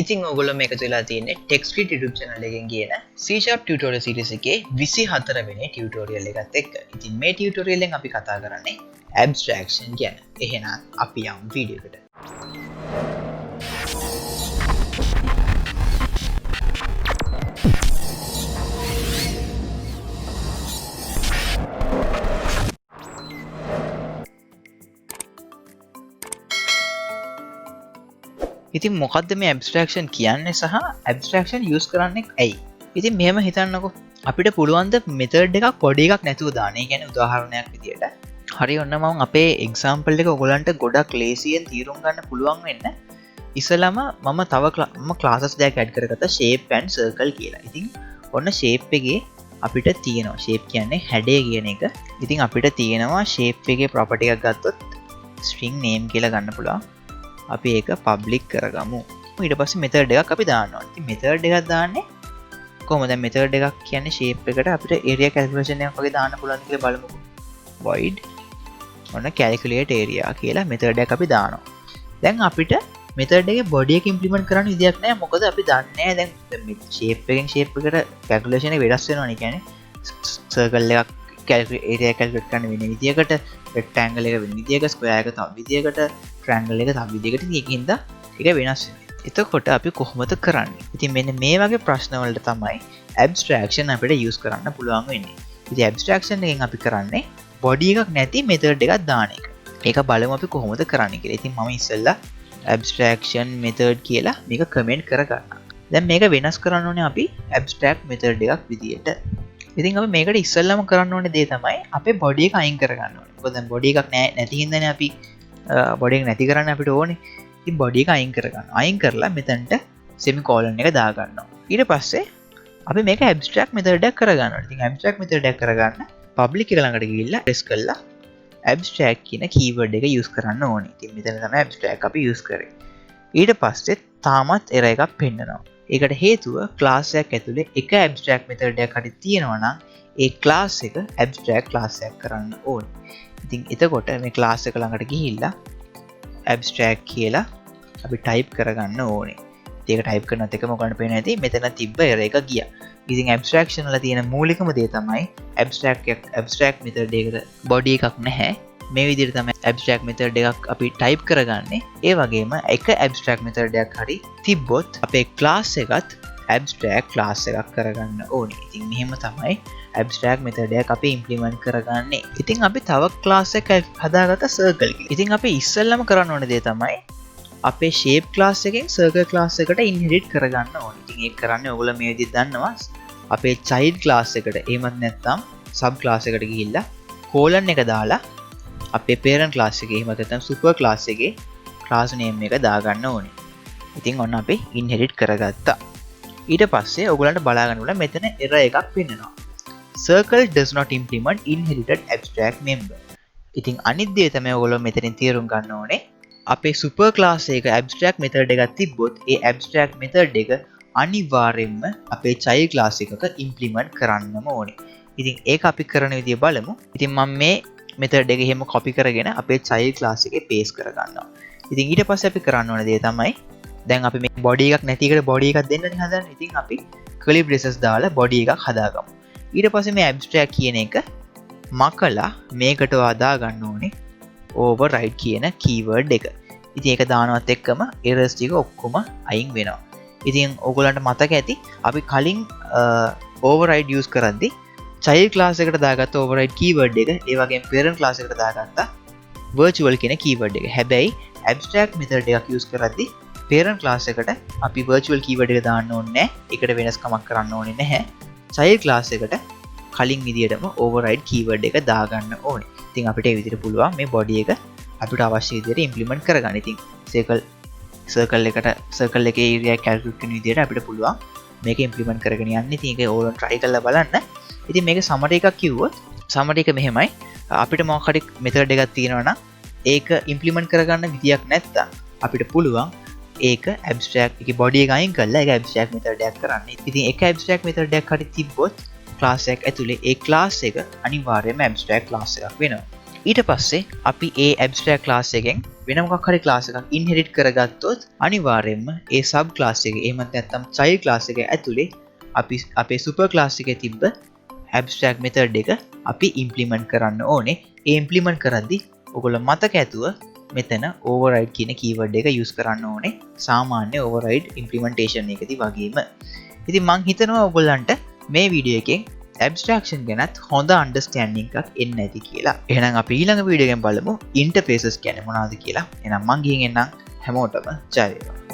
ඉතින් ඔයගොල්ලෝ මේක තුලා තියෙන්නේ TechStreet YouTube channel එකෙන් කියන C# tutorial series එකේ 24 වෙනි tutorial එකත් එක්ක. ඉතින් මේ tutorial එකෙන් අපි කතා කරන්නේ abstraction ගැන. එහෙනම් අපි යමු වීඩියෝ එකට. ඉතින් මොකක්ද මේ abstraction කියන්නේ සහ abstraction use කරන්නේ ඇයි? ඉතින් මෙහෙම හිතන්නකෝ අපිට පුළුවන් ද method එකක් body එකක් නැතුව දාන්න. ඒ කියන්නේ උදාහරණයක් විදියට හරි ඔන්න මම අපේ example එක ඔයගලන්ට ගොඩක් ලේසියෙන් තීරුම් ගන්න පුළුවන් වෙන්න ඉස්සලම මම තව classes දෙකක් add කරගත්තා shape and circle කියලා. ඉතින් ඔන්න shape එකේ අපිට තියෙනවා shape කියන්නේ හැඩය කියන එක. ඉතින් අපිට තියෙනවා shape එකේ property එකක් ගත්තොත් string name කියලා ගන්න පුළුවන්. අපි ඒක පබ්ලික් කරගමු. ඊට පස්සේ මෙතඩ් එකක් අපි දානවා. ඉතින් මෙතඩ් එකක් දාන්නේ කොහොමද? දැන් මෙතඩ් එකක් කියන්නේ shape එකට අපිට area calculation එකක් වගේ දාන්න පුළුවන් කියලා බලමුකෝ. void ඔන්න calculate area කියලා මෙතඩ් එකක් අපි දානවා. දැන් අපිට මෙතඩ් එකේ body එක implement කරන්න විදියක් නැහැ. මොකද අපි දන්නේ නැහැ දැන් මේ shape එකෙන් shape එකට calculation එක වෙනස් වෙනවනේ. කියන්නේ circle එකක් area calculate කරන්න වෙන විදියකට, rectangle එක වෙන විදියකට, square එක තව විදියකට, triangle එක තව විදියකට. ඒකින්ද ඒක වෙනස් වෙනවා. එතකොට අපි කොහොමද කරන්නේ? ඉතින් මෙන්න මේ වගේ ප්‍රශ්න වලට තමයි abstraction අපිට use කරන්න පුළුවන් වෙන්නේ. ඉතින් abstraction එකෙන් අපි කරන්නේ body එකක් නැති method එකක් දාන එක. ඒක බලමු අපි කොහොමද කරන්නේ කියලා. ඉතින් මම ඉස්සෙල්ලා abstraction method කියලා මේක comment කරගන්නවා. දැන් මේක වෙනස් කරන්න ඕනේ අපි abstract method එකක් විදියට. ඉතින් අපි මේකට ඉස්සෙල්ලාම කරන්න ඕනේ දේ තමයි අපේ body එක අයින් කරගන්න ඕනේ. මොකද දැන් body එකක් නැති හින්දානේ අපි body එක නැති කරන්න අපිට ඕනේ. ඉතින් body එක අයින් කරගන්න. අයින් කරලා මෙතනට semicolon එක දාගන්නවා. ඊට පස්සේ අපි මේක abstract method එකක් කරගන්නවා. ඉතින් abstract method එකක් කරගන්න public එක ළඟට ගිහිල්ලා press කරලා abstract කියන keyword එක use කරන්න ඕනේ. ඉතින් මෙතන තමයි abstract අපි use කරේ. ඊට පස්සේ තාමත් error එකක් පෙන්නනවා. ඒකට හේතුව class එකක් ඇතුලේ එක abstract method එකක් හරි තියෙනවා නම් ඒ class එක abstract class එකක් කරන්න ඕනේ. ඉතින් එතකොට මේ class එක ළඟට ගිහිල්ලා abstract කියලා අපි type කරගන්න ඕනේ. ඒක type කරනත් එක මොකක්ද පේන්නේ නැති මෙතන තිබ්බ error එක ගියා. ඉතින් abstraction වල තියෙන මූලිකම දේ තමයි abstract method එකකට body එකක් නැහැ. මේ විදිහට තමයි abstract method එකක් අපි type කරගන්නේ. ඒ වගේම එක abstract method එකක් හරි තිබ්බොත් අපේ class එකත් abstract class එකක් කරගන්න ඕනේ. ඉතින් මෙහෙම තමයි abstract method එකක් අපි implement කරගන්නේ. ඉතින් අපි තව class එකක් හදාගත්ත circle එක. ඉතින් අපි ඉස්සෙල්ලම කරන්න ඕනේ දේ තමයි අපේ shape class එකෙන් circle class එකට inherit කරගන්න ඕනේ. ඉතින් ඒක කරන්නේ ඔයගොල්ලෝ මේ විදිහට දන්නවා. අපේ child class එකට එහෙමත් නැත්නම් sub class එකට ගිහිල්ලා colon එක දාලා අපේ parent class එකේ එහෙම නැත්නම් super class එකේ class name එක දාගන්න ඕනේ. ඉතින් ඔන්න අපි inherit කරගත්තා. ඊට පස්සේ ඔයගොල්ලන්ට බලා ගන්න ඕන මෙතන error එකක් පෙන්නනවා. Circle does not implement inherited abstract member. ඉතින් අනිත් දේ තමයි ඔයගොල්ලෝ මෙතනින් තේරුම් ගන්න ඕනේ. අපේ super class එක abstract method එකක් තිබ්බොත් ඒ abstract method එක අනිවාර්යෙන්ම අපේ child class එකක implement කරන්නම ඕනේ. ඉතින් ඒක අපි කරන විදිය බලමු. ඉතින් මම මේ method එක එහෙම copy කරගෙන අපේ child class එකේ paste කරගන්නවා. ඉතින් ඊට පස්සේ අපි කරන්න ඕන දේ තමයි දැන් අපි මේ body එකක් නැති එකට body එකක් දෙන්නනේ හදන්නේ. ඉතින් අපි curly braces දාලා body එකක් හදාගමු. ඊට පස්සේ මේ abstract කියන එක මකලා මේකට වදා ගන්න ඕනේ override කියන keyword එක. ඉතින් ඒක දානවත් එක්කම errors ටික ඔක්කොම අයින් වෙනවා. ඉතින් ඔයගොල්ලන්ට මතක ඇති අපි කලින් override use කරද්දී child class එකට දාගත්ත override keyword එක ඒ වගේම parent class එකට දාගත්ත virtual කියන keyword එක. හැබැයි abstract method එකක් use කරද්දී parent class එකට අපි virtual keyword එක දාන්න ඕනේ නැහැ. ඒකට වෙනස්කමක් කරන්න ඕනේ නැහැ. child class එකට කලින් විදියටම override keyword එක දාගන්න ඕනේ. ඉතින් අපිට ඒ විදිහට පුළුවන් මේ body එක අපිට අවශ්‍ය විදිහට implement කරගන්න. ඉතින් circle එකේ area calculate කරන විදිහට අපිට පුළුවන් මේක implement කරගෙන යන්න. ඉතින් ඒක ඕගොල්ලෝ try කරලා බලන්න. ඉතින් මේක summary එකක් කිව්වොත් summary එක මෙහෙමයි. අපිට මොකක් හරි method එකක් තියෙනවා නම් ඒක implement කරගන්න විදියක් නැත්තම් අපිට පුළුවන් ඒක abstract එකේ body එක අයින් කරලා ඒක abstract method එකක් කරන්න. ඉතින් එක abstract method එකක් හරි තිබ්බොත් class එකක් ඇතුලේ ඒ class එක අනිවාර්යයෙන්ම abstract class එකක් වෙනවා. ඊට පස්සේ අපි ඒ ඇබ්ස්ට්‍රැක්ට් ක්ලාස් එකෙන් වෙන මොකක් හරි ක්ලාස් එකක් ඉන්හෙරිට් කරගත්තොත් අනිවාර්යයෙන්ම ඒ සබ් ක්ලාස් එක එහෙමත් නැත්නම් චයිල්ඩ් ක්ලාස් එක ඇතුලේ අපි අපේ සුපර් ක්ලාස් එකේ තිබ්බ ඇබ්ස්ට්‍රැක්ට් මෙතඩ් එක අපි ඉම්ප්ලිමන්ට් කරන්න ඕනේ. ඒ ඉම්ප්ලිමන්ට් කරද්දී ඔයගොල්ලෝ මතක ඇතුව මෙතන override කියන keyword එක use කරන්න ඕනේ. සාමාන්‍ය override implementation එකදී වගේම. ඉතින් මං හිතනවා ඔයගොල්ලන්ට මේ වීඩියෝ එකෙන් abstraction ගැනත් හොඳ understanding එකක් එන්න ඇති කියලා. එහෙනම් අපි ඊළඟ වීඩියෝ එකෙන් බලමු interfaces කියන්නේ මොනවද කියලා. එහෙනම් මං ගිහින් එන්නම් හැමෝටම ජය වේවා.